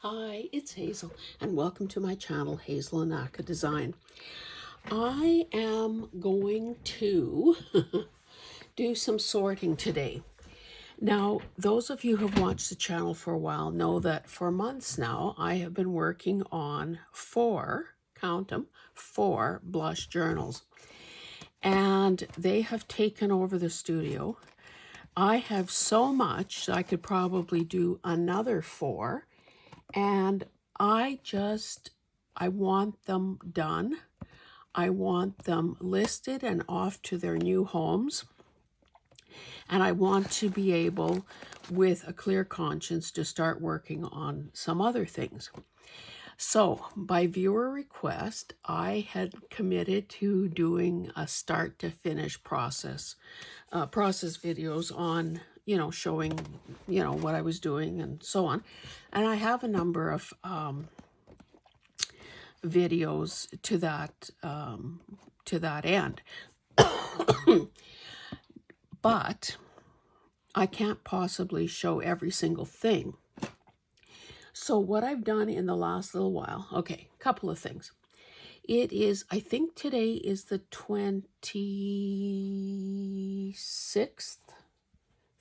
Hi, it's Hazel, and welcome to my channel, Hazel and Aka Design. I am going to do some sorting today. Now, those of you who have watched the channel for a while know that for months now, I have been working on count them, four blush journals. And they have taken over the studio. I have so much, I could probably do another four. And I want them done. I want them listed and off to their new homes. And I want to be able, with a clear conscience, to start working on some other things. So, by viewer request, I had committed to doing a start to finish process videos on, showing, what I was doing and so on. And I have a number of videos to that end. But I can't possibly show every single thing. So what I've done in the last little while, okay, a couple of things. It is, I think today is the 26th,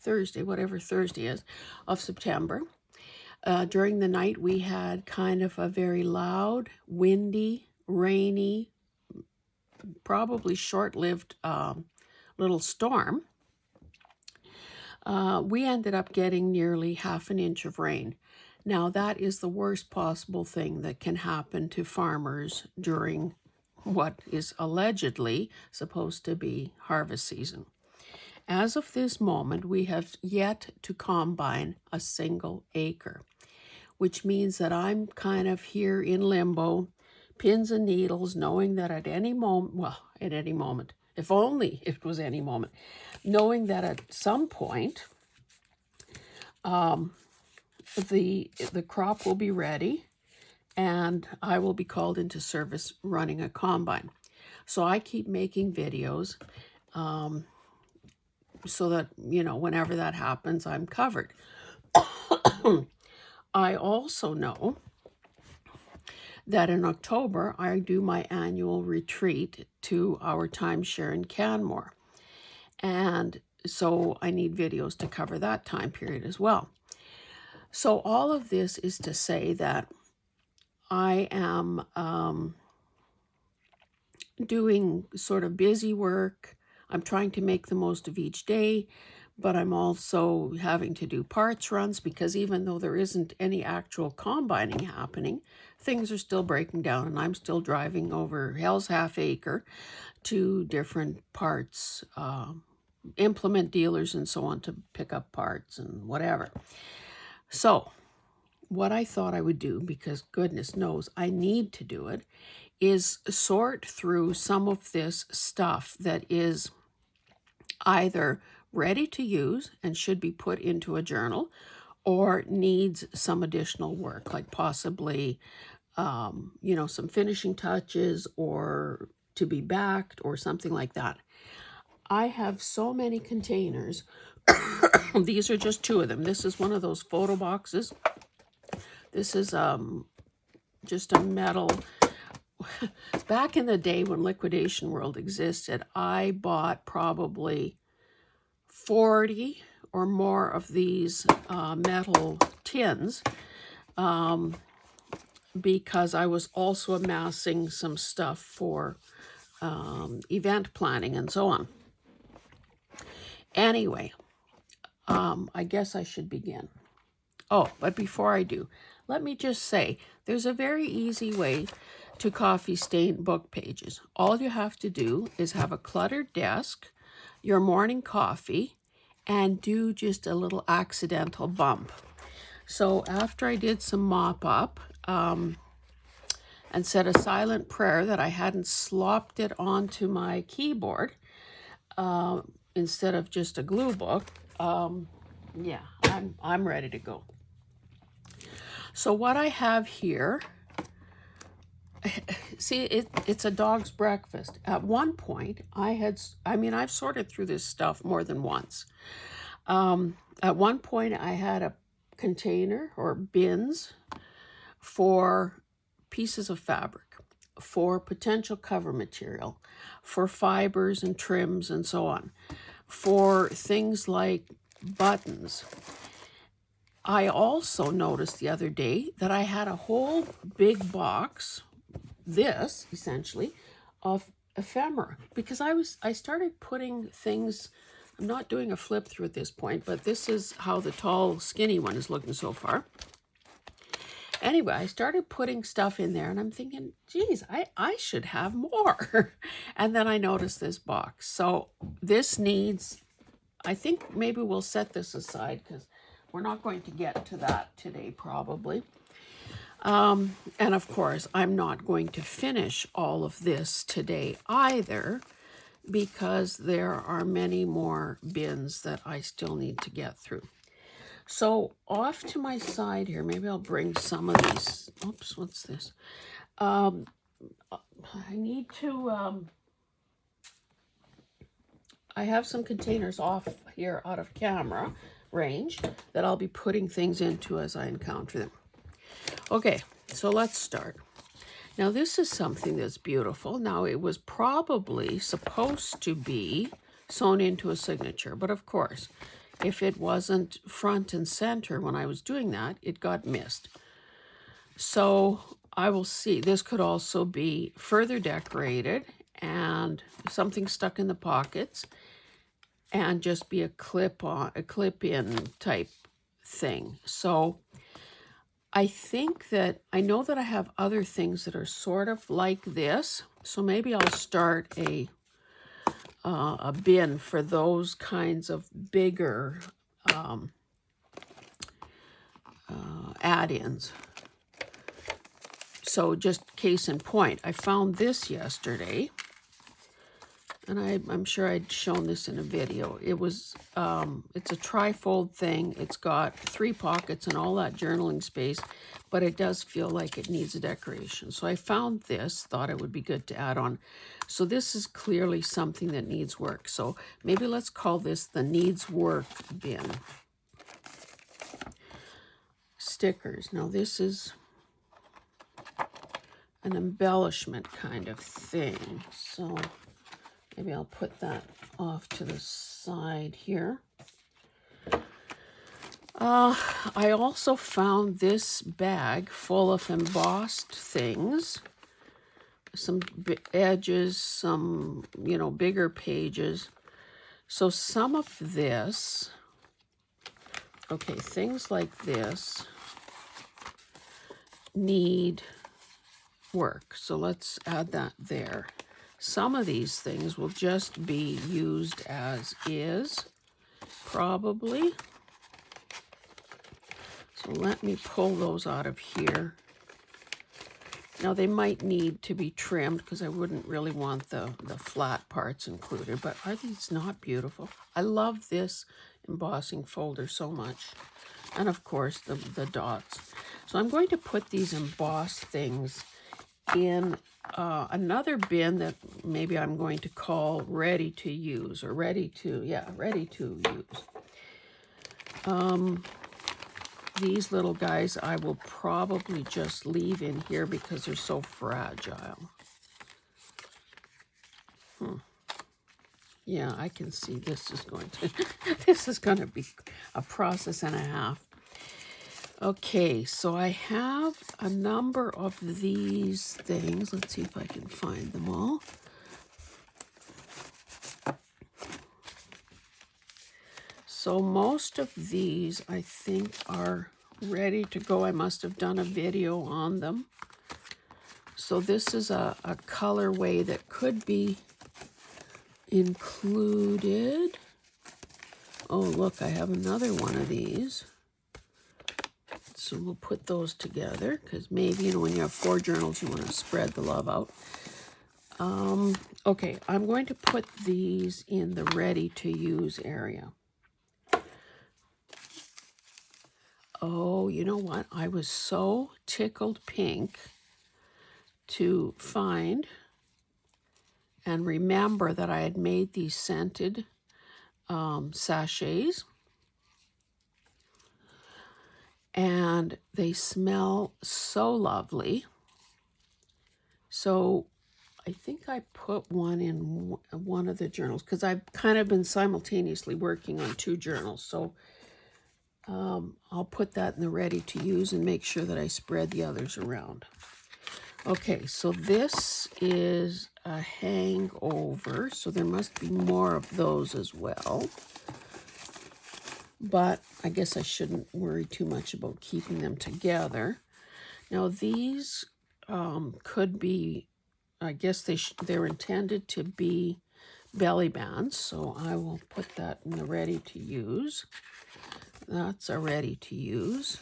Thursday, whatever Thursday is, of September. During the night, we had kind of a very loud, windy, rainy, probably short-lived little storm. We ended up getting nearly half an inch of rain. Now, that is the worst possible thing that can happen to farmers during what is allegedly supposed to be harvest season. As of this moment, we have yet to combine a single acre, which means that I'm kind of here in limbo, pins and needles, knowing that at any moment, if only it was any moment, knowing that at some point, the crop will be ready and I will be called into service running a combine. So I keep making videos so that, whenever that happens, I'm covered. I also know that in October, I do my annual retreat to our timeshare in Canmore. And so I need videos to cover that time period as well. So all of this is to say that I am doing sort of busy work. I'm trying to make the most of each day, but I'm also having to do parts runs because even though there isn't any actual combining happening, things are still breaking down and I'm still driving over hell's half acre to different parts, implement dealers and so on to pick up parts and whatever. So what I thought I would do, because goodness knows I need to do it, is sort through some of this stuff that is either ready to use and should be put into a journal or needs some additional work, like possibly, some finishing touches or to be backed or something like that. I have so many containers. These are just two of them. This is one of those photo boxes. This is just a metal. Back in the day when Liquidation World existed, I bought probably 40 or more of these metal tins because I was also amassing some stuff for event planning and so on. Anyway, I guess I should begin. Oh, but before I do, let me just say, there's a very easy way to coffee stain book pages. All you have to do is have a cluttered desk, your morning coffee, and do just a little accidental bump. So after I did some mop up and said a silent prayer that I hadn't slopped it onto my keyboard instead of just a glue book, yeah, I'm ready to go. So what I have here, see, it's a dog's breakfast. At one point, I've sorted through this stuff more than once. At one point, I had a container or bins for pieces of fabric, for potential cover material, for fibers and trims and so on, for things like buttons. I also noticed the other day that I had a whole big box, this essentially, of ephemera, because I started putting things. I'm not doing a flip through at this point, but this is how the tall skinny one is looking so far. Anyway, I started putting stuff in there and I'm thinking, geez, I should have more. And then I noticed this box. So this needs, I think maybe we'll set this aside because we're not going to get to that today probably. And of course, I'm not going to finish all of this today either, because there are many more bins that I still need to get through. So off to my side here, maybe I'll bring some of these. Oops, what's this? I need to, I have some containers off here out of camera range that I'll be putting things into as I encounter them. Okay, so let's start. Now this is something that's beautiful. Now it was probably supposed to be sewn into a signature, but of course, if it wasn't front and center when I was doing that, it got missed. So I will see. This could also be further decorated and something stuck in the pockets and just be a clip-in type thing. So I think that, I know that I have other things that are sort of like this. So maybe I'll start a bin for those kinds of bigger add-ins. So just case in point, I found this yesterday, and I'm sure I'd shown this in a video. It was, it's a tri-fold thing. It's got 3 pockets and all that journaling space, but it does feel like it needs a decoration. So I found this, thought it would be good to add on. So this is clearly something that needs work. So maybe let's call this the needs work bin. Stickers. Now this is an embellishment kind of thing. So maybe I'll put that off to the side here. I also found this bag full of embossed things, some edges, some, bigger pages. So some of this, okay, things like this need work. So let's add that there. Some of these things will just be used as is, probably. So let me pull those out of here. Now they might need to be trimmed because I wouldn't really want the flat parts included, but are these not beautiful? I love this embossing folder so much. And of course the dots. So I'm going to put these embossed things in another bin that maybe I'm going to call ready to use, or ready to use. These little guys I will probably just leave in here because they're so fragile. Yeah, I can see this is going to this is going to be a process and a half. Okay, so I have a number of these things. Let's see if I can find them all. So most of these, I think, are ready to go. I must have done a video on them. So this is a colorway that could be included. Oh, look, I have another one of these. So we'll put those together because maybe, when you have 4 journals, you want to spread the love out. Okay, I'm going to put these in the ready to use area. Oh, you know what? I was so tickled pink to find and remember that I had made these scented sachets. and they smell so lovely. So I think I put one in one of the journals because I've kind of been simultaneously working on 2 journals. So I'll put that in the ready to use and make sure that I spread the others around. Okay, so this is a hangover, so there must be more of those as well. But I guess I shouldn't worry too much about keeping them together. Now these could be, I guess they're intended to be belly bands, so I will put that in the ready to use. That's a ready to use.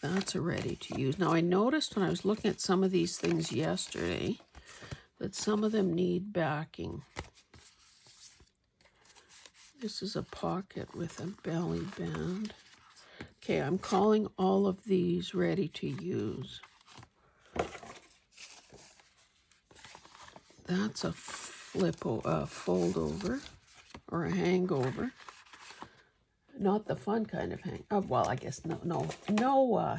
That's a ready to use. Now I noticed when I was looking at some of these things yesterday that some of them need backing. This is a pocket with a belly band. Okay, I'm calling all of these ready to use. That's a fold over or a hangover. Not the fun kind of well, I guess no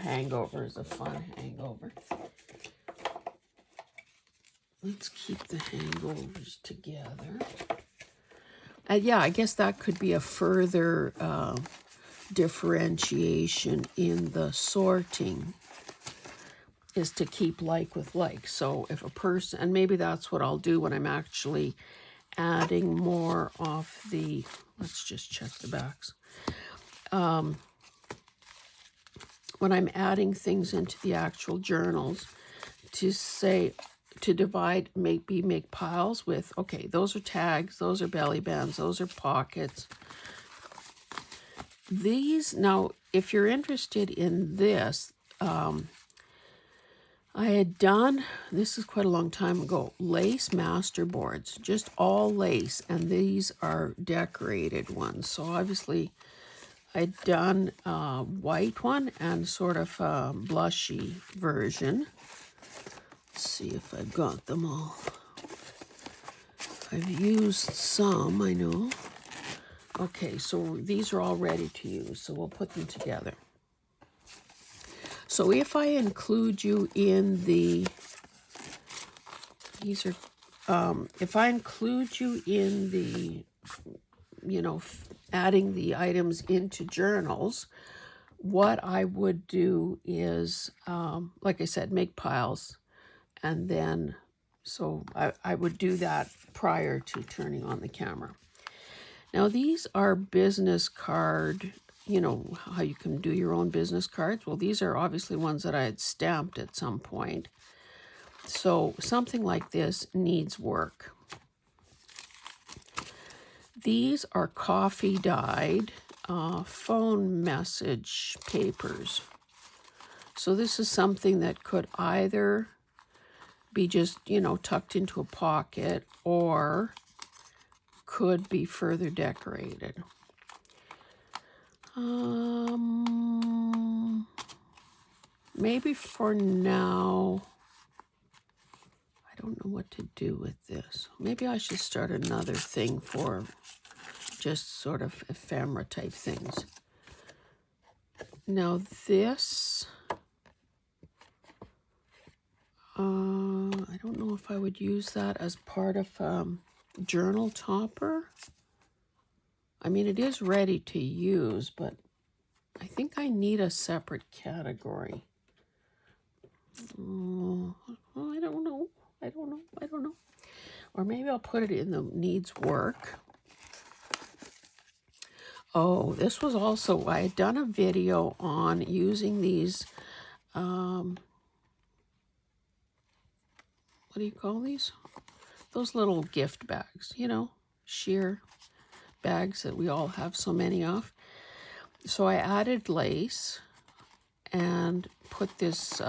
hangover is a fun hangover. Let's keep the hangovers together. Yeah, I guess that could be a further differentiation in the sorting, is to keep like with like. So if a person, and maybe that's what I'll do when I'm actually adding more of the, let's just check the backs. When I'm adding things into the actual journals, to divide, make piles with, okay, those are tags, those are belly bands, those are pockets. These, now, if you're interested in this, I had done, this is quite a long time ago, lace masterboards, just all lace, and these are decorated ones. So obviously I'd done a white one and sort of a blushy version. Let's see if I've got them all. I've used some, I know. Okay, so these are all ready to use, so we'll put them together. So if I include you in the, these are, if I include you in the, adding the items into journals, what I would do is, like I said, make piles. And then, so I would do that prior to turning on the camera. Now these are business card, how you can do your own business cards. Well, these are obviously ones that I had stamped at some point. So something like this needs work. These are coffee dyed phone message papers. So this is something that could either be just, tucked into a pocket or could be further decorated. Maybe for now, I don't know what to do with this. Maybe I should start another thing for just sort of ephemera type things. Now this, I don't know if I would use that as part of journal topper. I mean, it is ready to use, but I think I need a separate category. Well, I don't know. Or maybe I'll put it in the needs work. Oh, this was also, I had done a video on using these, what do you call these? Those little gift bags, sheer bags that we all have so many of. So I added lace and put this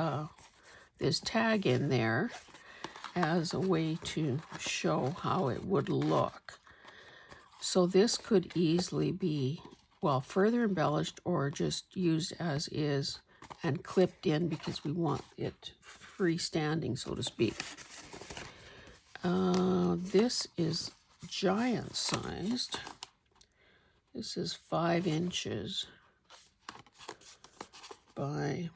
this tag in there as a way to show how it would look. So this could easily be, well, further embellished or just used as is and clipped in because we want it freestanding, so to speak. This is giant sized. This is 5 inches. by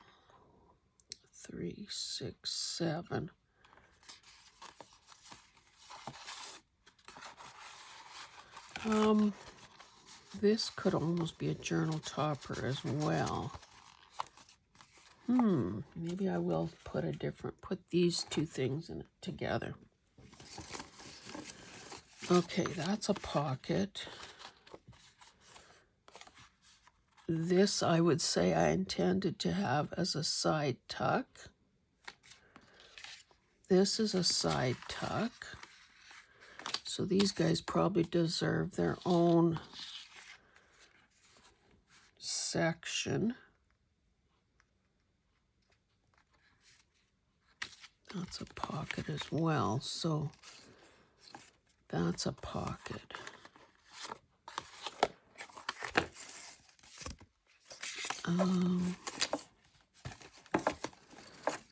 3, 6, 7. This could almost be a journal topper as well. Maybe I will put these two things in it together. Okay, that's a pocket. This I would say I intended to have as a side tuck. This is a side tuck. So these guys probably deserve their own section. That's a pocket as well, so that's a pocket.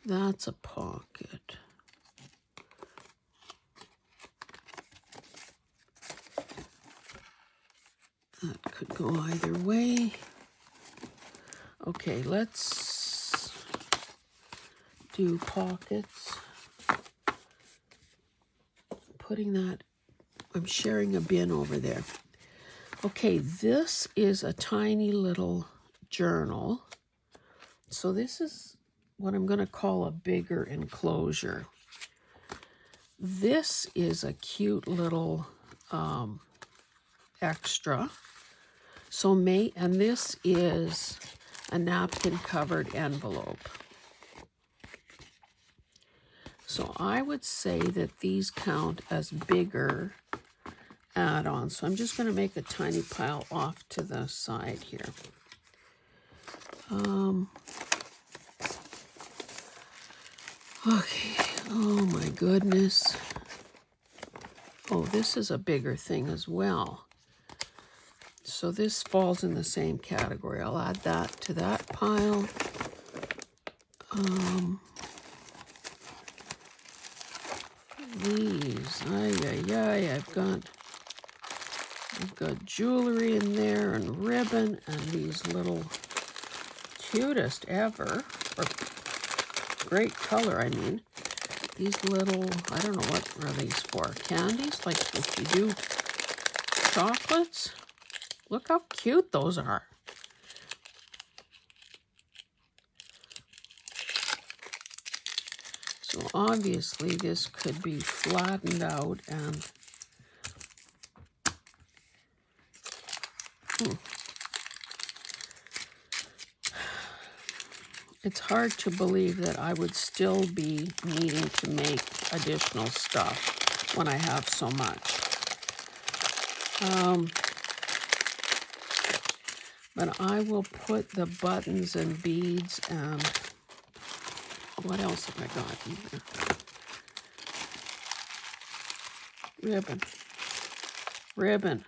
That's a pocket. That could go either way. Okay, let's do pockets. Putting that, I'm sharing a bin over there. Okay, this is a tiny little journal. So this is what I'm going to call a bigger enclosure. This is a cute little extra. So and this is a napkin covered envelope. So I would say that these count as bigger add-ons. So I'm just going to make a tiny pile off to the side here. Okay, oh my goodness. Oh, this is a bigger thing as well. So this falls in the same category. I'll add that to that pile. These, I've got jewelry in there and ribbon and these little cutest ever, or great color, I mean. These little, I don't know what are these for, candies, like if you do chocolates. Look how cute those are. So obviously this could be flattened out and it's hard to believe that I would still be needing to make additional stuff when I have so much. But I will put the buttons and beads and what else have I got in here? Ribbon.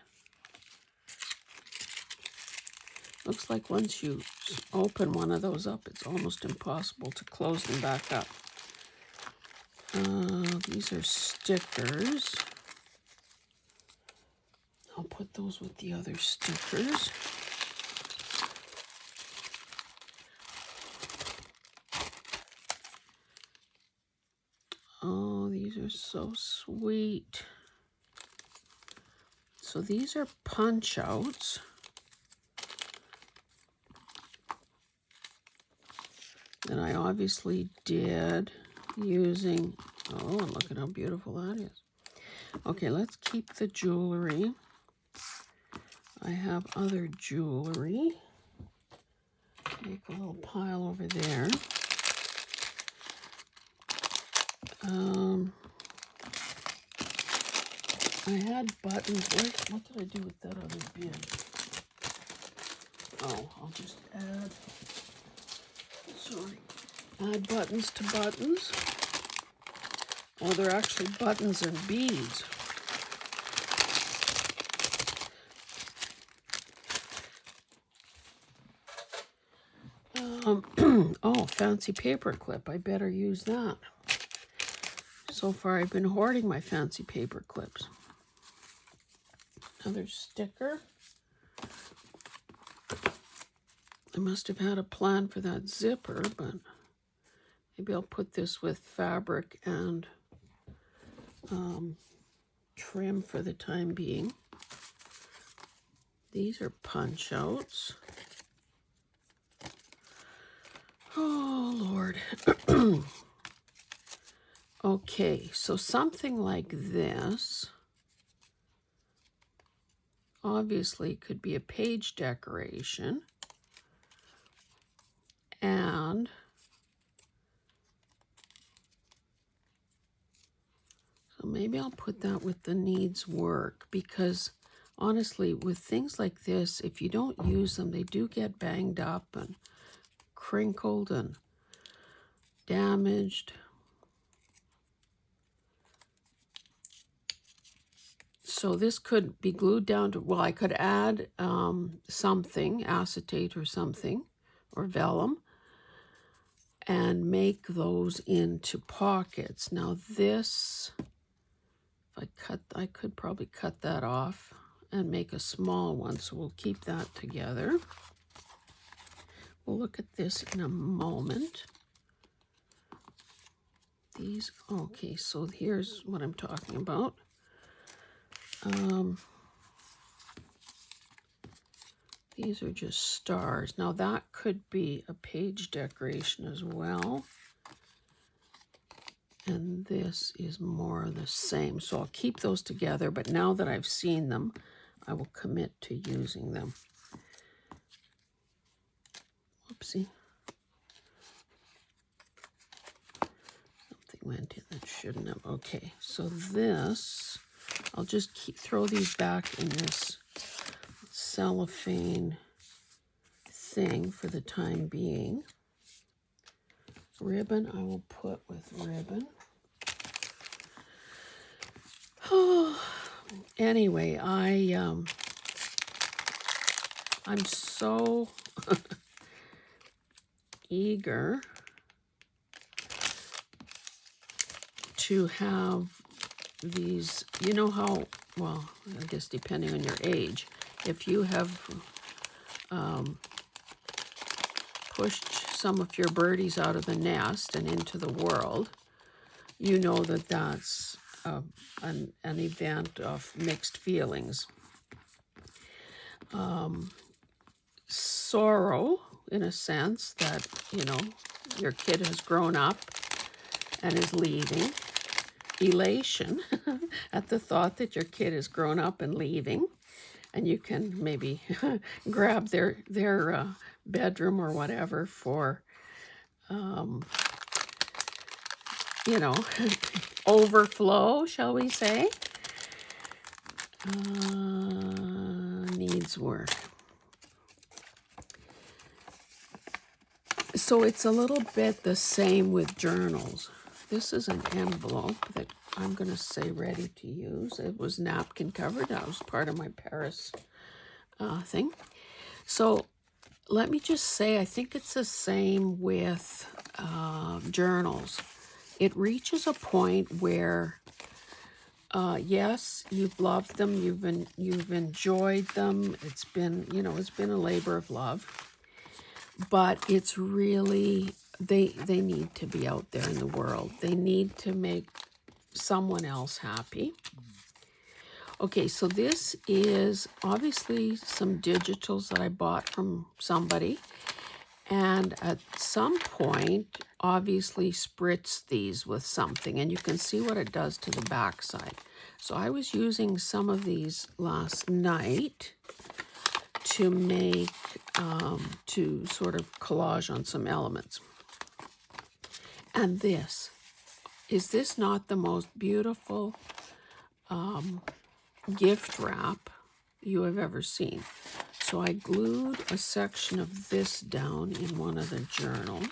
Looks like once you open one of those up, it's almost impossible to close them back up. These are stickers. I'll put those with the other stickers. Oh, these are so sweet. So these are punch outs. And I obviously did using, oh, and look at how beautiful that is. Okay, let's keep the jewelry. I have other jewelry. Make a little pile over there. I had buttons. What did I do with that other bin? Oh, I'll just add, add buttons to buttons. Oh, they're actually buttons and beads. Oh, fancy paper clip. I better use that. So far, I've been hoarding my fancy paper clips. Another sticker. I must have had a plan for that zipper, but maybe I'll put this with fabric and trim for the time being. These are punch outs. Oh, Lord. Okay, so something like this obviously could be a page decoration. And so maybe I'll put that with the needs work, because honestly, with things like this, if you don't use them, they do get banged up and crinkled and damaged. So this could be glued down to, well, I could add something, acetate or something, or vellum, and make those into pockets. Now this, if I could probably cut that off and make a small one, so we'll keep that together. We'll look at this in a moment. These, okay, so here's what I'm talking about. These are just stars. Now that could be a page decoration as well. And this is more of the same. So I'll keep those together, but now that I've seen them, I will commit to using them. Whoopsie. Something went in that shouldn't have. Okay, so this, I'll just throw these back in this cellophane thing for the time being. Ribbon I will put with ribbon. Oh, anyway, I'm so eager to have these. You know how, well, I guess depending on your age, if you have pushed some of your birdies out of the nest and into the world, you know that that's an event of mixed feelings. Sorrow, in a sense, that, you know, your kid has grown up and is leaving. Elation at the thought that your kid has grown up and leaving, and you can maybe grab their bedroom or whatever for, you know, overflow, shall we say. Needs work. So it's a little bit the same with journals. This is an envelope that I'm going to say ready to use. It was napkin covered. That was part of my Paris thing. So let me just say, I think it's the same with journals. It reaches a point where, yes, you've loved them, you've enjoyed them. It's been, you know, it's been a labor of love, but it's really, they need to be out there in the world. They need to make someone else happy. Okay, so this is obviously some digitals that I bought from somebody, and at some point obviously spritz these with something, and you can see what it does to the back side. So I was using some of these last night to make to sort of collage on some elements. And this is not the most beautiful gift wrap you have ever seen? So I glued a section of this down in one of the journals,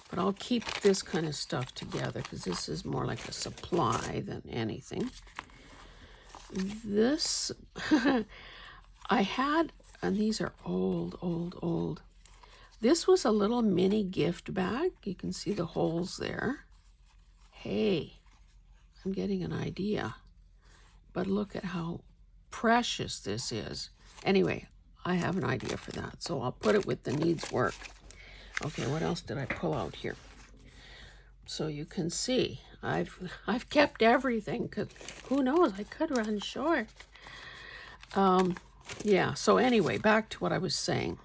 but I'll keep this kind of stuff together because this is more like a supply than anything. This I had, and these are old. This was a little mini gift bag. You can see the holes there. Hey, I'm getting an idea. But look at how precious this is. Anyway, I have an idea for that. So I'll put it with the needs work. Okay, what else did I pull out here? So you can see I've kept everything, because who knows, I could run short. Yeah, so anyway, back to what I was saying.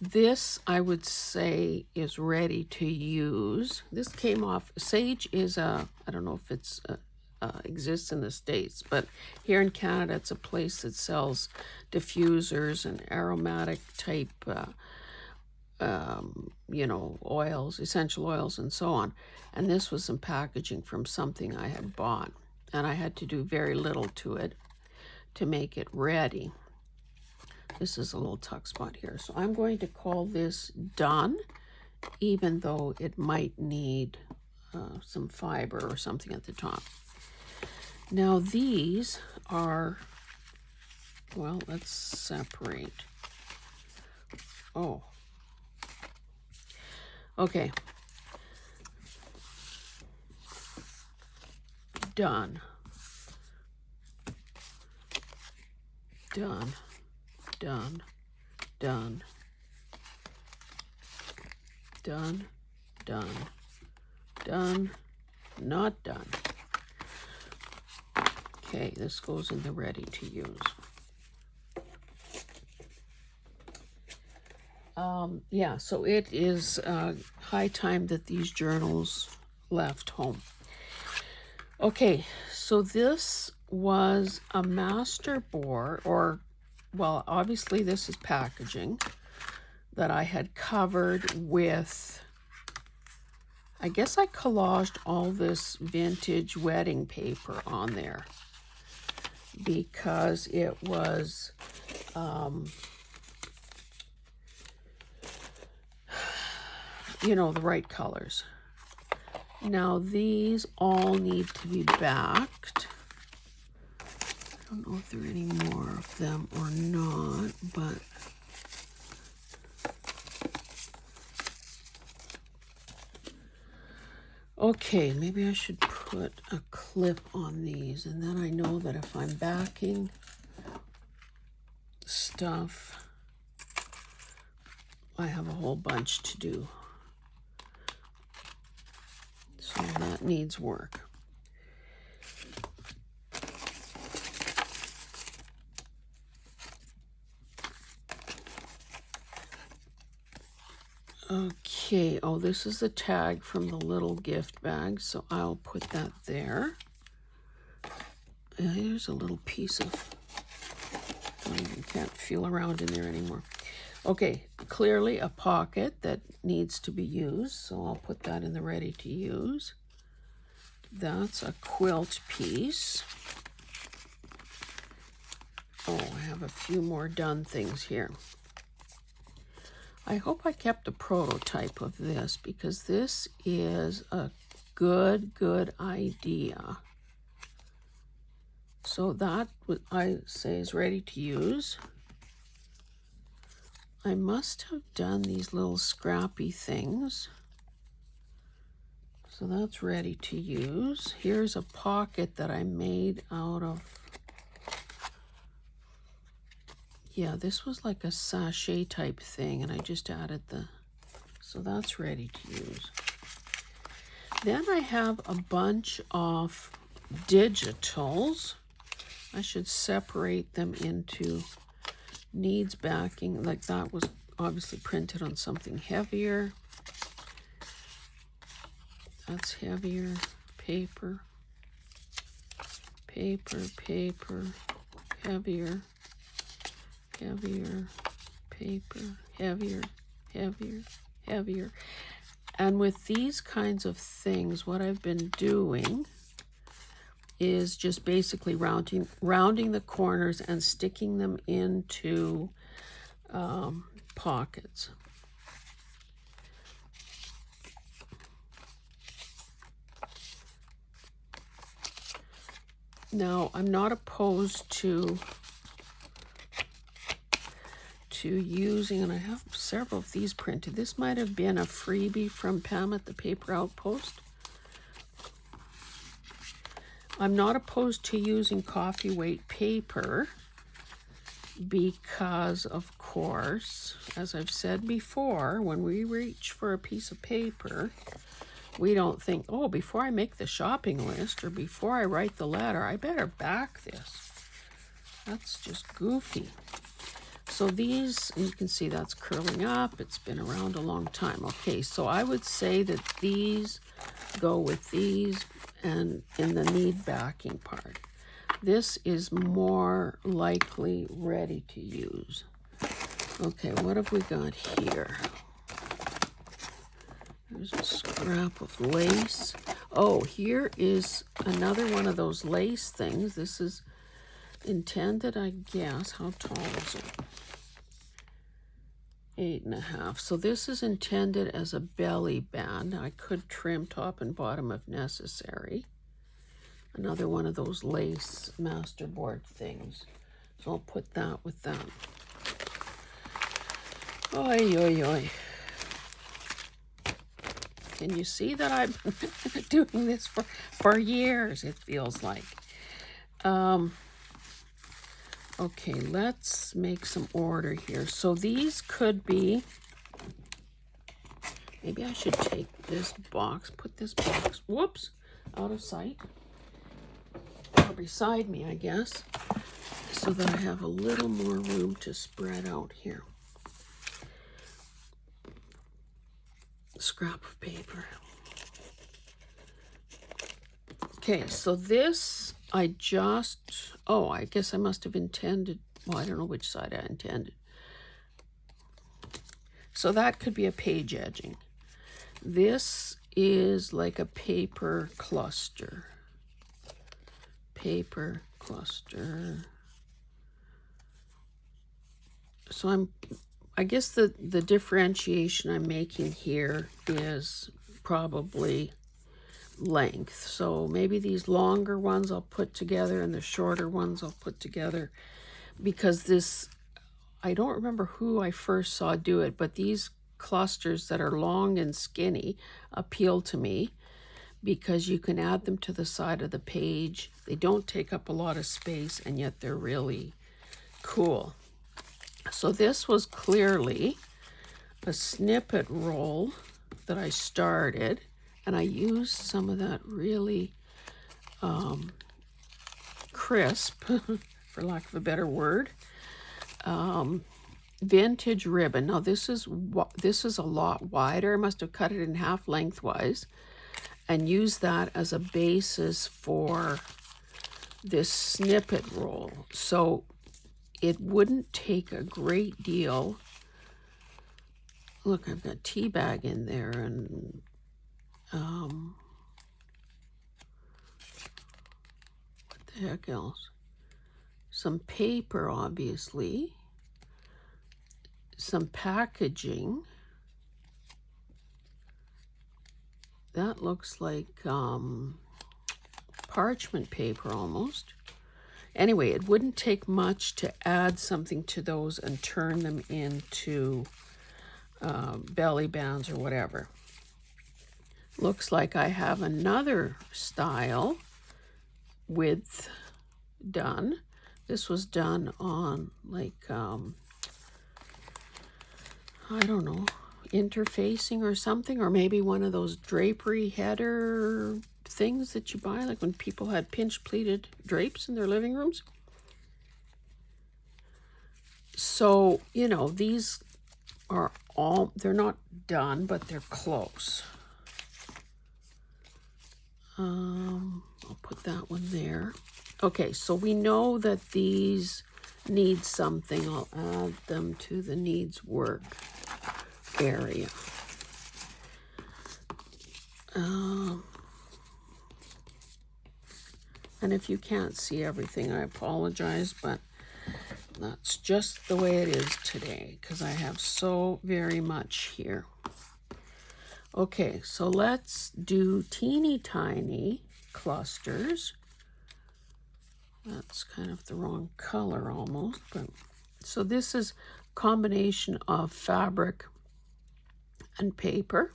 This, I would say, is ready to use. This came off, Sage is I don't know if it's exists in the States, but here in Canada, it's a place that sells diffusers and aromatic type, you know, oils, essential oils, and so on. And this was some packaging from something I had bought, and I had to do very little to it to make it ready. This is a little tuck spot here. So I'm going to call this done, even though it might need some fiber or something at the top. Now these are, well, let's separate. Oh, okay. Done. Done. Done. Done. Done. Done. Done. Not done. Okay, this goes in the ready to use. Yeah, so it is high time that these journals left home. Okay, so this was a master board, or, well, obviously this is packaging that I had covered with, I guess I collaged all this vintage wedding paper on there because it was, you know, the right colors. Now these all need to be backed. I don't know if there are any more of them or not, but okay, maybe I should put a clip on these, and then I know that if I'm backing stuff, I have a whole bunch to do. So that needs work. Okay, oh, this is the tag from the little gift bag, so I'll put that there. Here's a little piece of, you can't feel around in there anymore. Okay, clearly a pocket that needs to be used, so I'll put that in the ready to use. That's a quilt piece. Oh, I have a few more done things here. I hope I kept a prototype of this, because this is a good idea. So that, I say, is ready to use. I must have done these little scrappy things. So that's ready to use. Here's a pocket that I made out of, yeah, this was like a sachet type thing, and I just added the, so that's ready to use. Then I have a bunch of digitals. I should separate them into needs backing, like that was obviously printed on something heavier. That's heavier. Paper, paper, paper, heavier, heavier, paper, heavier, heavier, heavier. And with these kinds of things, what I've been doing is just basically rounding the corners and sticking them into pockets. Now, I'm not opposed to using, and I have several of these printed. This might have been a freebie from Pam at the Paper Outpost. I'm not opposed to using coffee weight paper because, of course, as I've said before, when we reach for a piece of paper, we don't think, oh, before I make the shopping list or before I write the letter, I better back this. That's just goofy. So these, you can see that's curling up. It's been around a long time. Okay, so I would say that these go with these and in the need backing part. This is more likely ready to use. Okay, what have we got here? There's a scrap of lace. Oh, here is another one of those lace things. This is intended, I guess. How tall is it? 8.5. So this is intended as a belly band. I could trim top and bottom if necessary. Another one of those lace masterboard things. So I'll put that with that. Oi, oi, oi. Can you see that I've been doing this for years, it feels like. Okay, let's make some order here. So these could be, maybe I should take this box, put this box, whoops, out of sight. Or beside me, I guess, so that I have a little more room to spread out here. Scrap of paper. Okay, so this I guess I must have intended, well, I don't know which side I intended. So that could be a page edging. This is like a paper cluster. Paper cluster. So I guess the differentiation I'm making here is probably length. So maybe these longer ones I'll put together and the shorter ones I'll put together, because this, I don't remember who I first saw do it, but these clusters that are long and skinny appeal to me because you can add them to the side of the page. They don't take up a lot of space and yet they're really cool. So this was clearly a snippet roll that I started, and I used some of that really crisp, for lack of a better word, vintage ribbon. Now this is a lot wider. I must have cut it in half lengthwise and used that as a basis for this snippet roll. So it wouldn't take a great deal. Look, I've got tea bag in there and what the heck else? Some paper, obviously. Some packaging. That looks like parchment paper almost. Anyway, it wouldn't take much to add something to those and turn them into belly bands or whatever. Looks like I have another style width done. This was done on like, I don't know, interfacing or something, or maybe one of those drapery header things that you buy, like when people had pinch pleated drapes in their living rooms. So, you know, these are all, they're not done, but they're close. I'll put that one there. Okay, so we know that these need something. I'll add them to the needs work area. And if you can't see everything, I apologize, but that's just the way it is today because I have so very much here. Okay, so let's do teeny tiny clusters. That's kind of the wrong color almost, but so this is a combination of fabric and paper.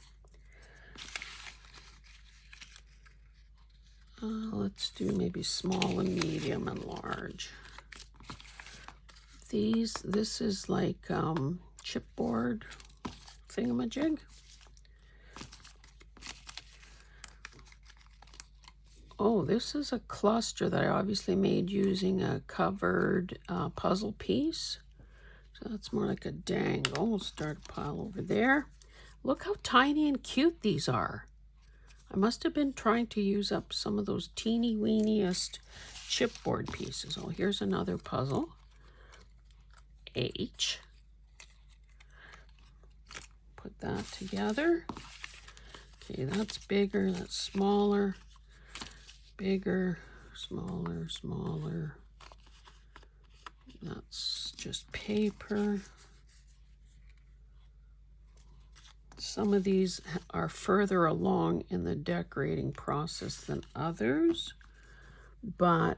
Let's do maybe small and medium and large. This is like chipboard thingamajig. Oh, this is a cluster that I obviously made using a covered puzzle piece. So that's more like a dangle. We'll start a pile over there. Look how tiny and cute these are. I must have been trying to use up some of those teeny weeniest chipboard pieces. Oh, here's another puzzle. H. Put that together. Okay, that's bigger, that's smaller. Bigger, smaller, smaller. That's just paper. Some of these are further along in the decorating process than others, but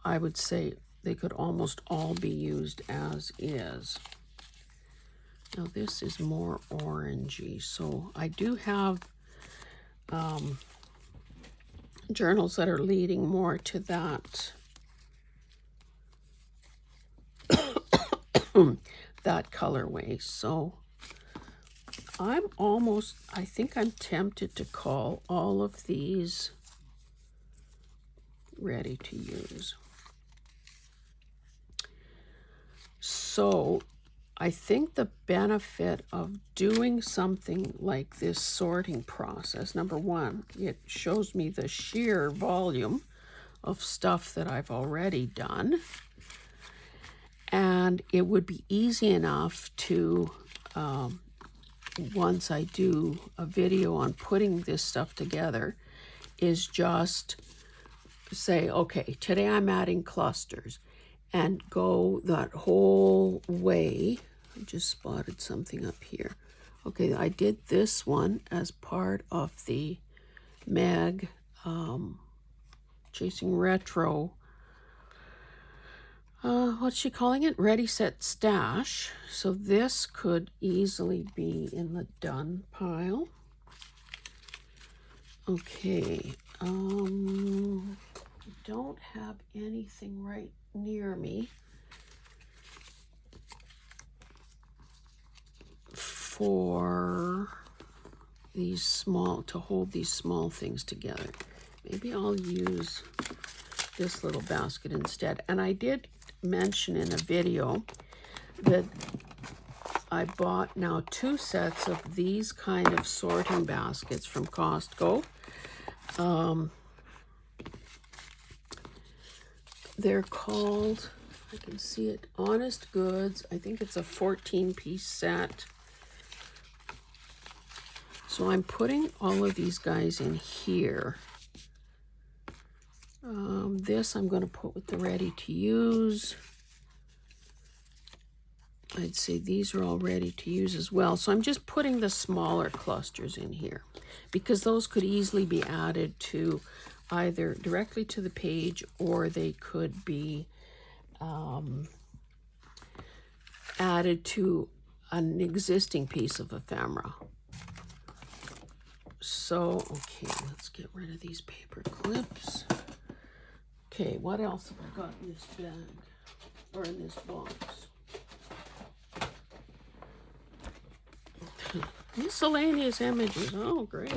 I would say they could almost all be used as is. Now this is more orangey, so I do have journals that are leading more to that that colorway. So I think I'm tempted to call all of these ready to use. So I think the benefit of doing something like this sorting process, number one, it shows me the sheer volume of stuff that I've already done. And it would be easy enough to, once I do a video on putting this stuff together, is just say, okay, today I'm adding clusters, and go that whole way. I just spotted something up here. Okay, I did this one as part of the Meg Chasing Retro, what's she calling it? Ready, Set, Stash. So this could easily be in the done pile. Okay, I don't have anything right near me for these small, to hold these small things together. Maybe I'll use this little basket instead. And I did mention in a video that I bought now 2 sets of these kind of sorting baskets from Costco. They're called, I can see it, Honest Goods. I think it's a 14-piece set. So I'm putting all of these guys in here. This I'm going to put with the ready to use. I'd say these are all ready to use as well. So I'm just putting the smaller clusters in here because those could easily be added to either directly to the page, or they could be added to an existing piece of ephemera. So, okay, let's get rid of these paper clips. Okay, what else have I got in this bag, or in this box? Miscellaneous images, oh great.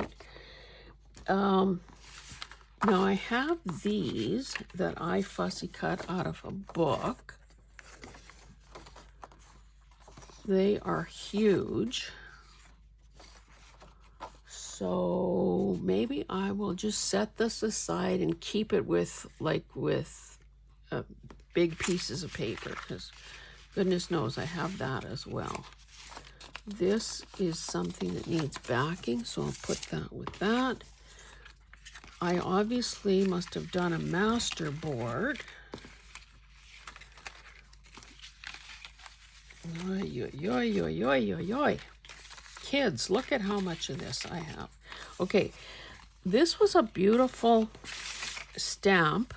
Now I have these that I fussy cut out of a book. They are huge. So maybe I will just set this aside and keep it with big pieces of paper, because goodness knows I have that as well. This is something that needs backing, so I'll put that with that. I obviously must have done a master board. Oy, oy, oy, oy, oy, oy. Kids, look at how much of this I have. Okay, this was a beautiful stamp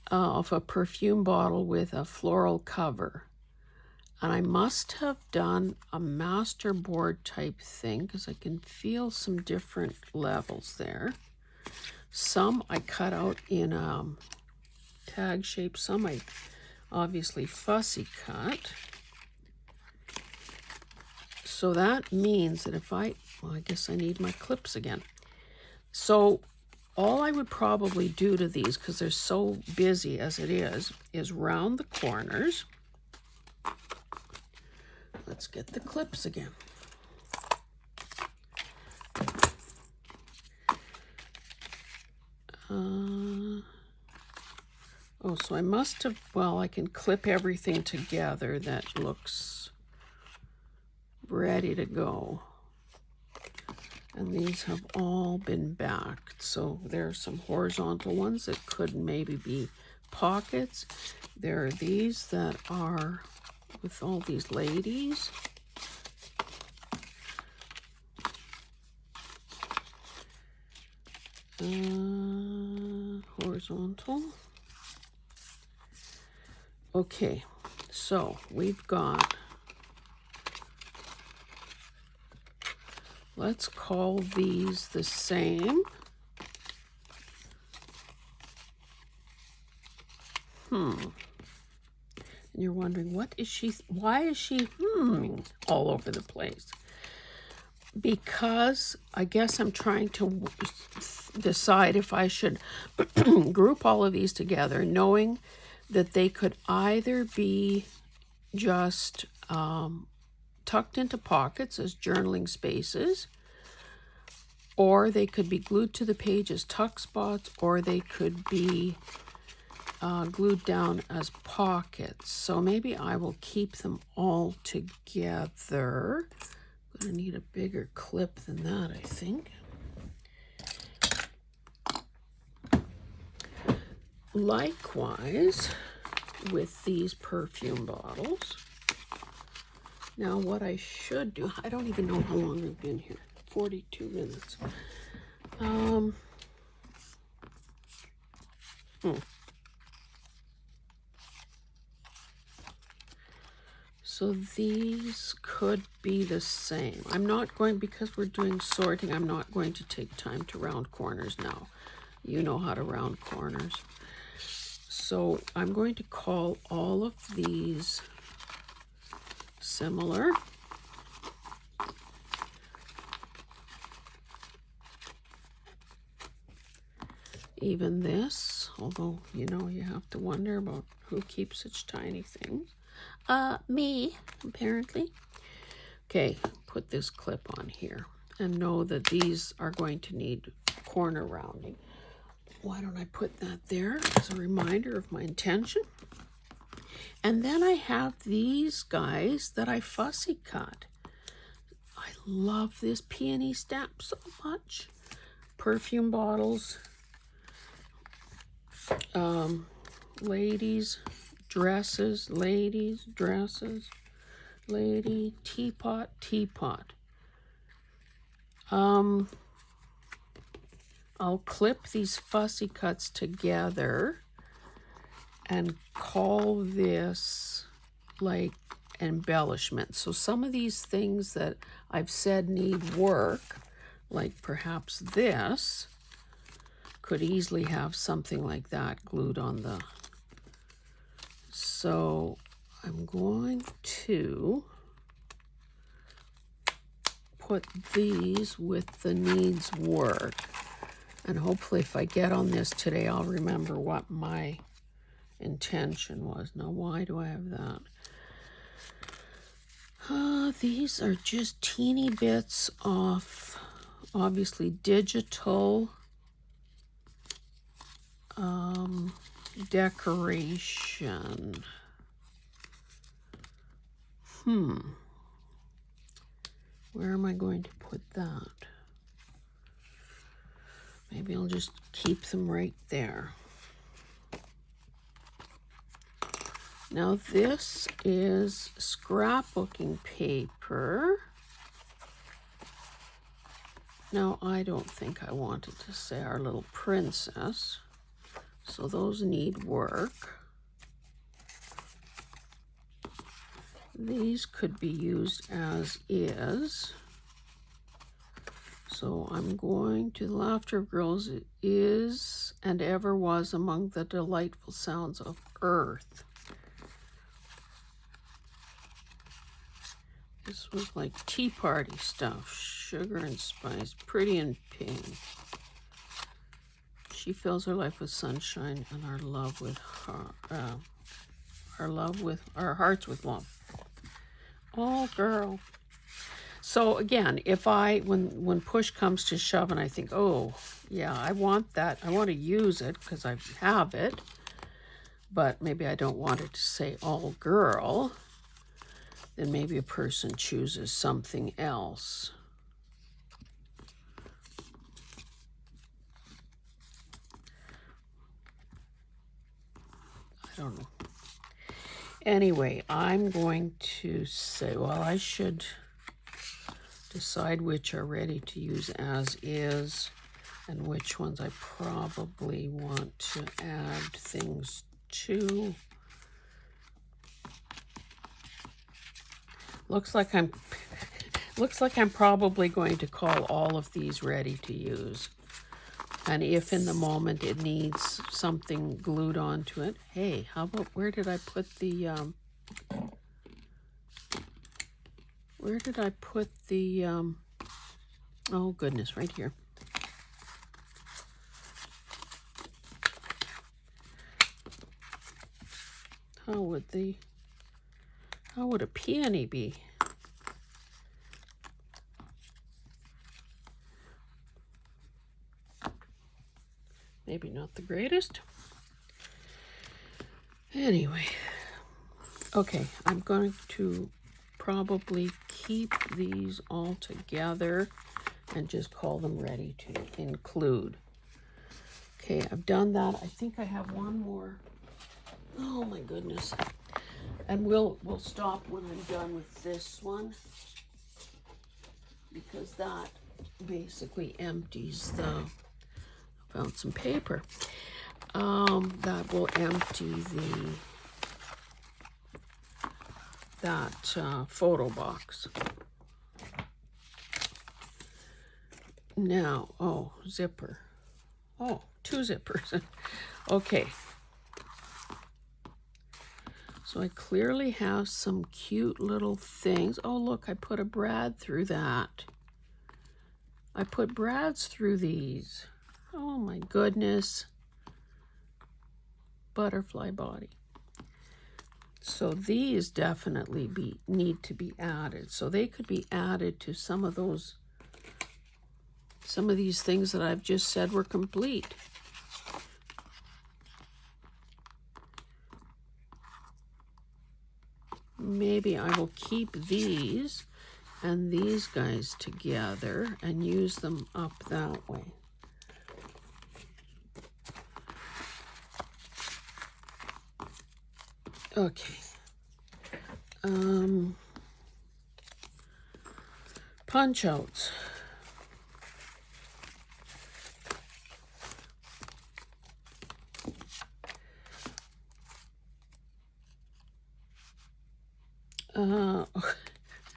of a perfume bottle with a floral cover. And I must have done a master board type thing because I can feel some different levels there. Some I cut out in tag shape, some obviously fussy cut. So that means that if well, I guess I need my clips again. So all I would probably do to these, because they're so busy as it is round the corners. Let's get the clips again. Oh, so I must have, well, I can clip everything together that looks ready to go. And these have all been backed. So there are some horizontal ones that could maybe be pockets. There are these that are with all these ladies. Horizontal. Okay, so we've got, let's call these the same. And you're wondering, why is she all over the place? Because I guess I'm trying to decide if I should group all of these together, knowing that they could either be just tucked into pockets as journaling spaces, or they could be glued to the page as tuck spots, or they could be glued down as pockets. So maybe I will keep them all together. I'm gonna need a bigger clip than that, I think. Likewise with these perfume bottles. Now what I should do, I don't even know how long I've been here, 42 minutes. So these could be the same. I'm not going, because we're doing sorting, I'm not going to take time to round corners now. You know how to round corners. So I'm going to call all of these similar. Even this, although, you know, you have to wonder about who keeps such tiny things. Me, apparently. Okay, put this clip on here and know that these are going to need corner rounding. Why don't I put that there as a reminder of my intention? And then I have these guys that I fussy cut. I love this peony stamp so much. Perfume bottles, ladies, dresses, ladies, dresses, lady, teapot, teapot. I'll clip these fussy cuts together and call this like embellishment. So some of these things that I've said need work, like perhaps this, could easily have something like that glued on the... So I'm going to put these with the needs work. And hopefully if I get on this today, I'll remember what my intention was. Now, why do I have that? These are just teeny bits of, obviously, digital decoration. Where am I going to put that? Maybe I'll just keep them right there. Now this is scrapbooking paper. Now I don't think I wanted to say our little princess, so those need work. These could be used as is. So I'm going to, laughter of girls is and ever was among the delightful sounds of earth. This was like tea party stuff. Sugar and spice, pretty in pink. She fills her life with sunshine and our love with our hearts with love. Oh, girl. So again, if when push comes to shove and I think, oh, yeah, I want that. I want to use it because I have it. But maybe I don't want it to say all girl. Then maybe a person chooses something else. I don't know. Anyway, I'm going to say, well, I should decide which are ready to use as is and which ones I probably want to add things to. Looks like I'm probably going to call all of these ready to use. And if in the moment it needs something glued onto it, hey, how about where did I put the oh goodness, right here. How would a peony be? Maybe not the greatest. Anyway, okay, I'm going to probably keep these all together and just call them ready to include. Okay, I've done that. I think I have one more. Oh my goodness. And we'll stop when I'm done with this one, because that basically empties the, found some paper. That will empty that photo box. Now, oh, zipper. Oh, 2 zippers. Okay. So I clearly have some cute little things. Oh, look, I put a brad through that. I put brads through these. Oh my goodness. Butterfly body. So these definitely need to be added. So they could be added to some of these things that I've just said were complete. Maybe I will keep these and these guys together and use them up that way. Okay. Punch outs.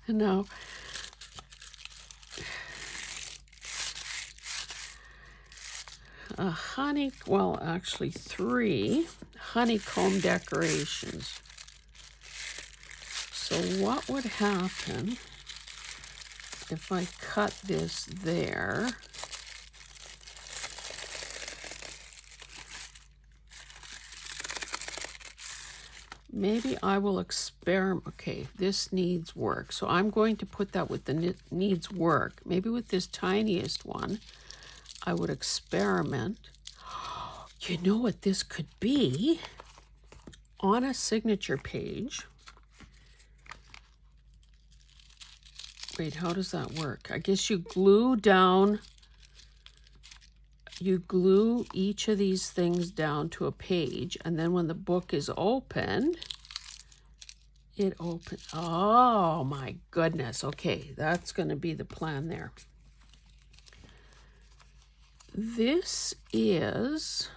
No. Well, actually 3 honeycomb decorations. So what would happen if I cut this there? Maybe I will experiment. Okay, this needs work. So I'm going to put that with the needs work. Maybe with this tiniest one, I would experiment. You know what this could be? On a signature page. Wait, how does that work? I guess you glue each of these things down to a page, and then when the book is opened, it opens. Oh my goodness. Okay, that's going to be the plan there. This is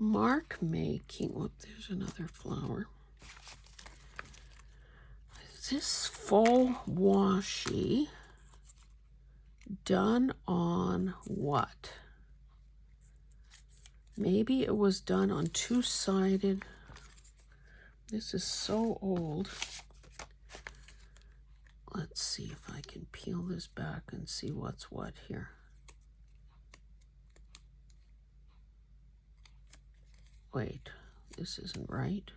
mark making. Whoop, there's another flower. This faux washi done on what? Maybe it was done on 2-sided. This is so old. Let's see if I can peel this back and see what's what here. Wait, this isn't right.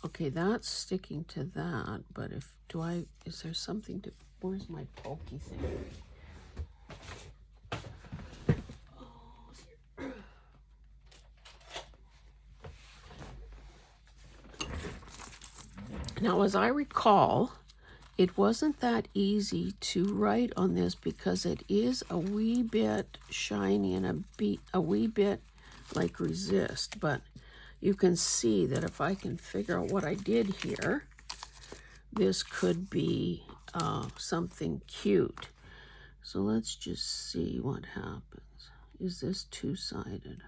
Okay, that's sticking to that, but is there something to, where's my pokey thing? Now, as I recall, it wasn't that easy to write on this because it is a wee bit shiny and a wee bit like resist, but you can see that if I can figure out what I did here, this could be something cute. So let's just see what happens. Is this two-sided?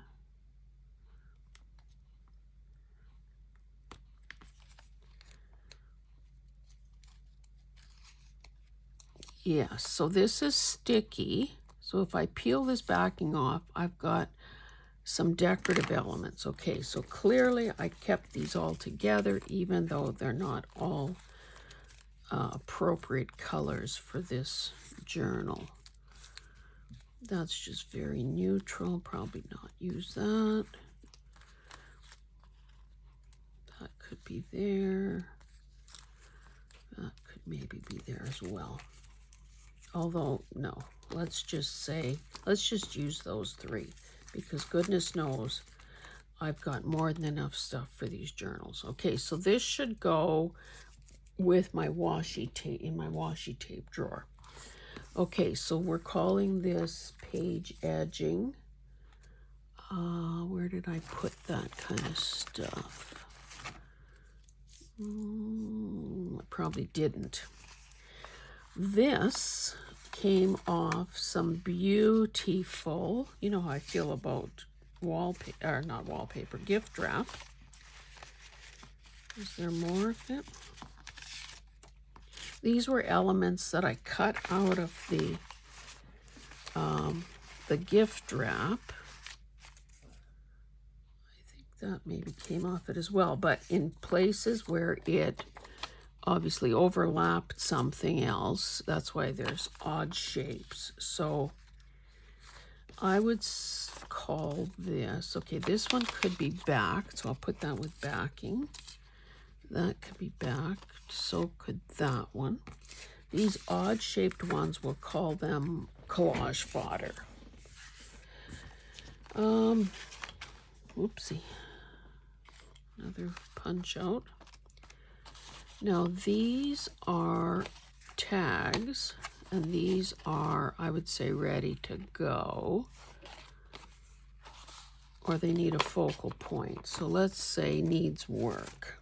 Yes, so this is sticky. So if I peel this backing off, I've got some decorative elements. Okay, so clearly I kept these all together, even though they're not all appropriate colors for this journal. That's just very neutral, probably not use that. That could be there. That could maybe be there as well. Although, no, let's just use those three, because goodness knows I've got more than enough stuff for these journals. Okay, so this should go with my washi tape, in my washi tape drawer. Okay, so we're calling this page edging. Where did I put that kind of stuff? I probably didn't. This came off some beautiful, you know how I feel about wallpaper, or not wallpaper, gift wrap. Is there more of it? These were elements that I cut out of the gift wrap. I think that maybe came off it as well, but in places where it obviously overlapped something else, that's why there's odd shapes. So I would call this, okay, this one could be backed, so I'll put that with backing. That could be backed, so could that one. These odd shaped ones, we'll call them collage fodder. Whoopsie. Another punch out. Now these are tags, and these are, I would say, ready to go, or they need a focal point. So let's say needs work.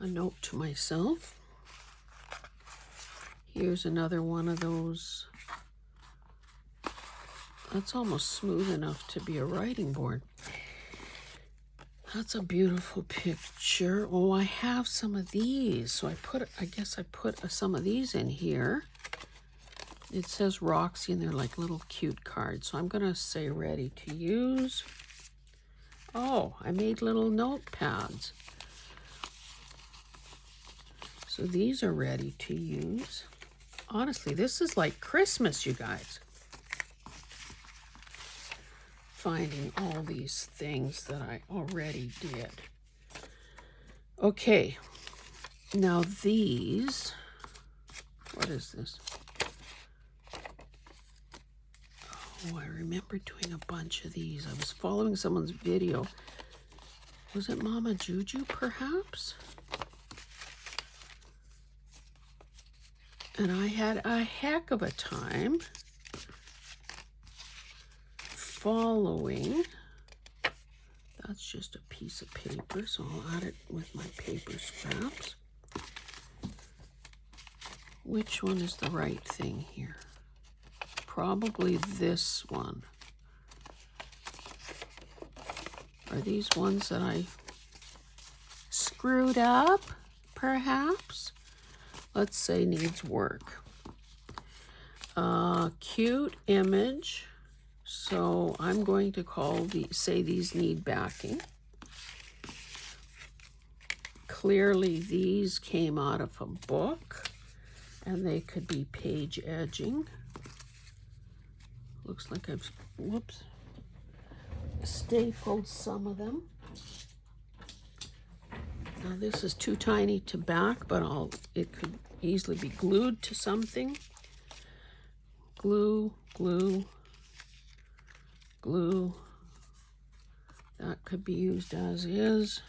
A note to myself. Here's another one of those. That's almost smooth enough to be a writing board. That's a beautiful picture. Oh, I have some of these. So I guess I put some of these in here. It says Roxy, and they're like little cute cards. So I'm gonna say ready to use. Oh, I made little notepads. So these are ready to use. Honestly, this is like Christmas, you guys. Finding all these things that I already did. Okay, now these, what is this? Oh, I remember doing a bunch of these. I was following someone's video. Was it Mama Juju, perhaps? And I had a heck of a time following. That's just a piece of paper, so I'll add it with my paper scraps. Which one is the right thing here? Probably this one. Are these ones that I screwed up, perhaps? Let's say needs work. Cute image. So I'm going to say these need backing. clearly these came out of a book, and they could be page edging. Looks like I've, whoops, stapled some of them. Now this is too tiny to back, but it could easily be glued to something. Glue, glue, glue. That could be used as is.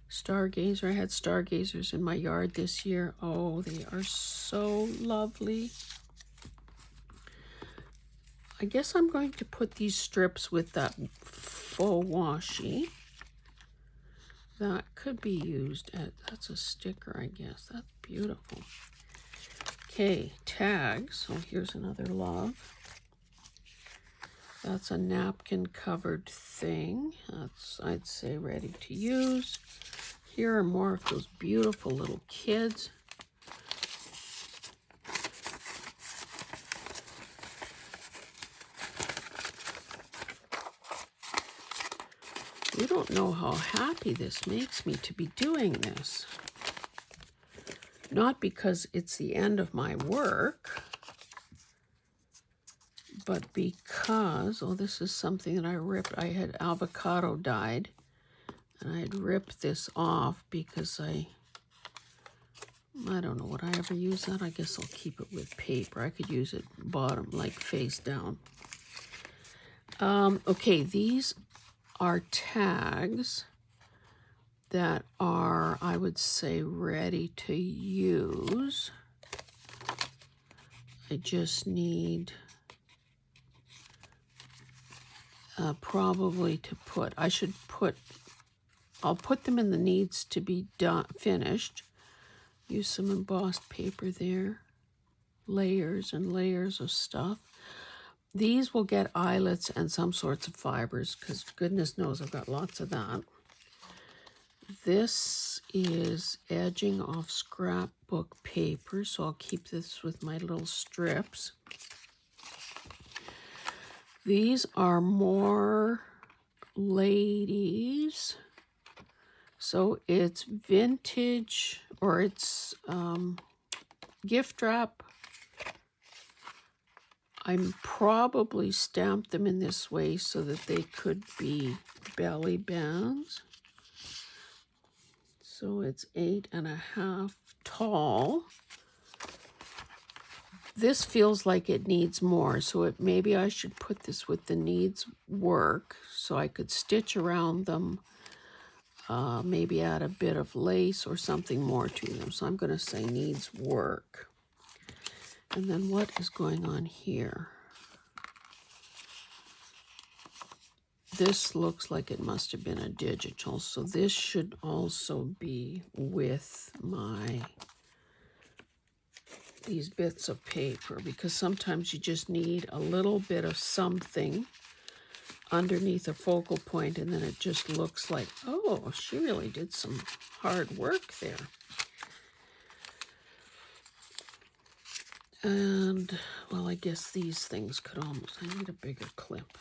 Stargazer. I had stargazers in my yard this year. Oh, they are so lovely. I guess I'm going to put these strips with that faux washi. That could be used as, that's a sticker, I guess. That's beautiful. Okay, tags. Oh, here's another love. That's a napkin covered thing. That's, I'd say, ready to use. Here are more of those beautiful little kids. You don't know how happy this makes me to be doing this. Not because it's the end of my work, but because, oh, this is something that I ripped. I had avocado dyed, and I had ripped this off because I don't know, would I ever use that? I guess I'll keep it with paper. I could use it bottom, like face down. Okay, these are tags that are, I would say, ready to use. I just need probably to put, I'll put them in the needs to be done, finished. Use some embossed paper there. Layers and layers of stuff. These will get eyelets and some sorts of fibers, because goodness knows I've got lots of that. This is edging off scrapbook paper, so I'll keep this with my little strips. These are more ladies. So it's vintage, or it's gift wrap. I'm probably stamped them in this way so that they could be belly bands. So it's 8.5 tall. This feels like it needs more, so maybe I should put this with the needs work so I could stitch around them, maybe add a bit of lace or something more to them. So I'm going to say needs work. And then what is going on here? This looks like it must have been a digital, so this should also be with these bits of paper, because sometimes you just need a little bit of something underneath a focal point, and then it just looks like, oh, she really did some hard work there. And, well, I guess these things could almost, I need a bigger clip.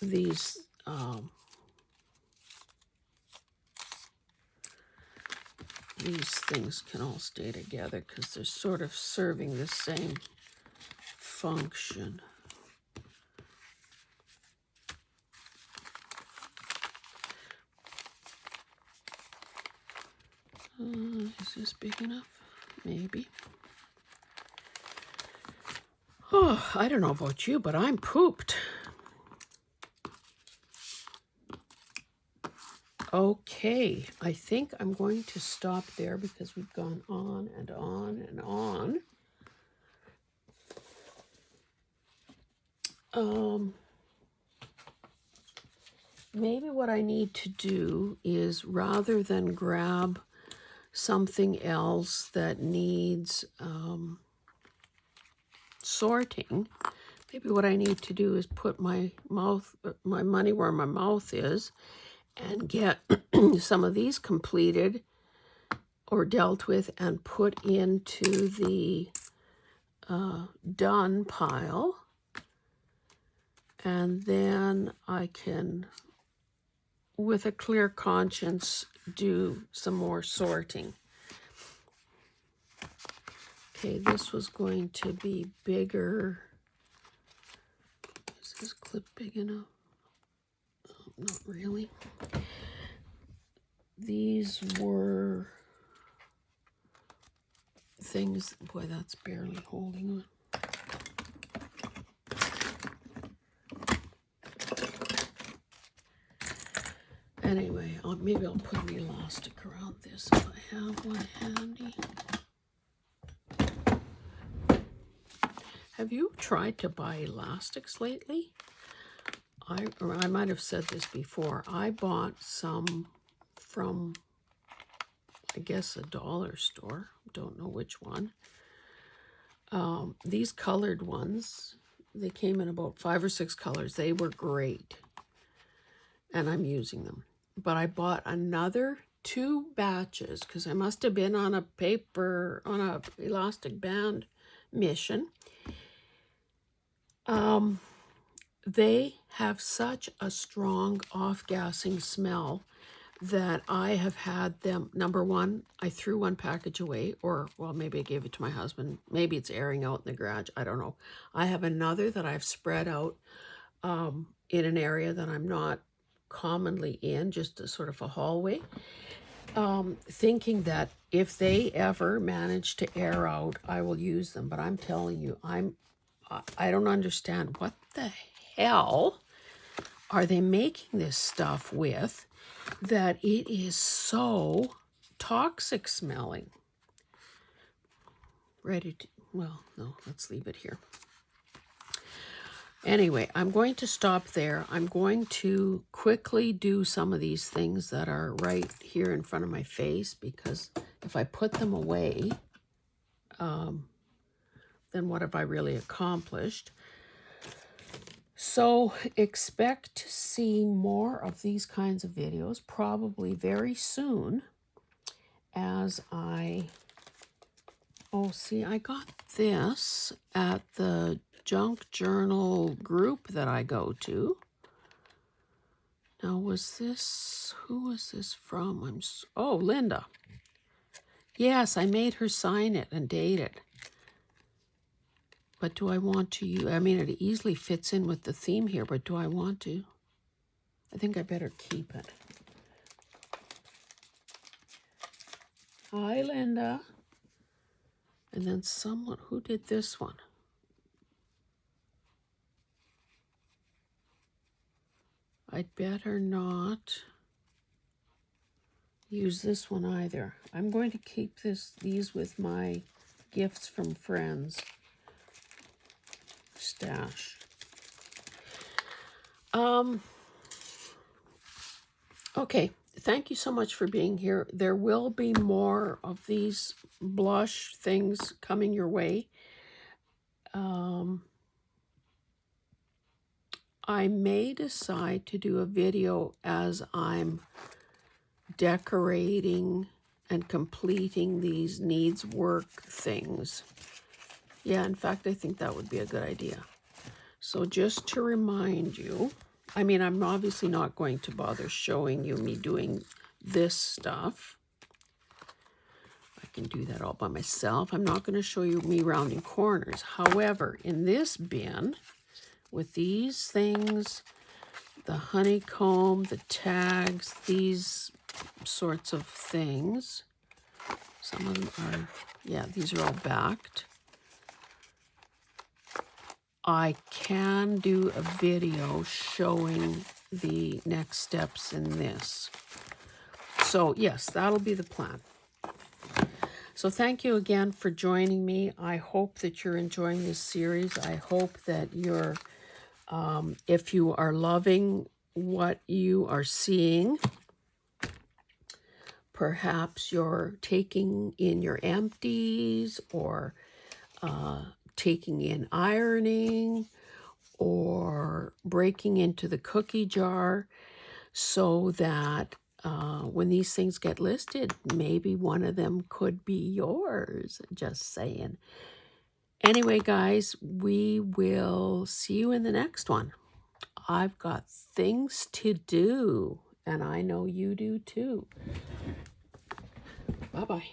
These things can all stay together because they're sort of serving the same function. Is this big enough? Maybe. Oh, I don't know about you, but I'm pooped. Okay, I think I'm going to stop there because we've gone on and on and on. Maybe what I need to do is, rather than grab something else that needs sorting, maybe what I need to do is put my money where my mouth is and get some of these completed or dealt with and put into the done pile. And then I can with a clear conscience, do some more sorting. Okay, this was going to be bigger. Is this clip big enough? Oh, not really. These were things, boy, that's barely holding on. Anyway, maybe I'll put an elastic around this if I have one handy. Have you tried to buy elastics lately? I might have said this before. I bought some from, I guess, a dollar store. Don't know which one. These colored ones, they came in about 5 or 6 colors. They were great, and I'm using them. But I bought another 2 batches because I must have been on a elastic band mission. They have such a strong off-gassing smell that I have had them. Number one, I threw one package away, or, well, maybe I gave it to my husband. Maybe it's airing out in the garage. I don't know. I have another that I've spread out in an area that I'm not commonly in, just a sort of a hallway, thinking that if they ever manage to air out, I will use them. But I'm telling you, I don't understand what the hell are they making this stuff with that it is so toxic smelling. Well, no, let's leave it here. Anyway, I'm going to stop there. I'm going to quickly do some of these things that are right here in front of my face, because if I put them away, then what have I really accomplished? So expect to see more of these kinds of videos probably very soon as I got this at the junk journal group that I go to. Now, who was this from? Linda. Yes, I made her sign it and date it. But do I want to use, it easily fits in with the theme here, but do I want to? I think I better keep it. Hi, Linda. And then someone, who did this one? I'd better not use this one either. I'm going to keep these with my gifts from friends stash. Okay, thank you so much for being here. There will be more of these blush things coming your way. I may decide to do a video as I'm decorating and completing these needs work things. Yeah, in fact, I think that would be a good idea. So just to remind you, I'm obviously not going to bother showing you me doing this stuff. I can do that all by myself. I'm not going to show you me rounding corners. However, in this bin, with these things, the honeycomb, the tags, these sorts of things, some of them are, yeah, these are all backed. I can do a video showing the next steps in this. So yes, that'll be the plan. So thank you again for joining me. I hope that you're enjoying this series. I hope that you're, if you are loving what you are seeing, perhaps you're taking in your empties, or taking in ironing, or breaking into the cookie jar, so that when these things get listed, maybe one of them could be yours. Just saying. Anyway, guys, we will see you in the next one. I've got things to do, And I know you do too. Bye-bye.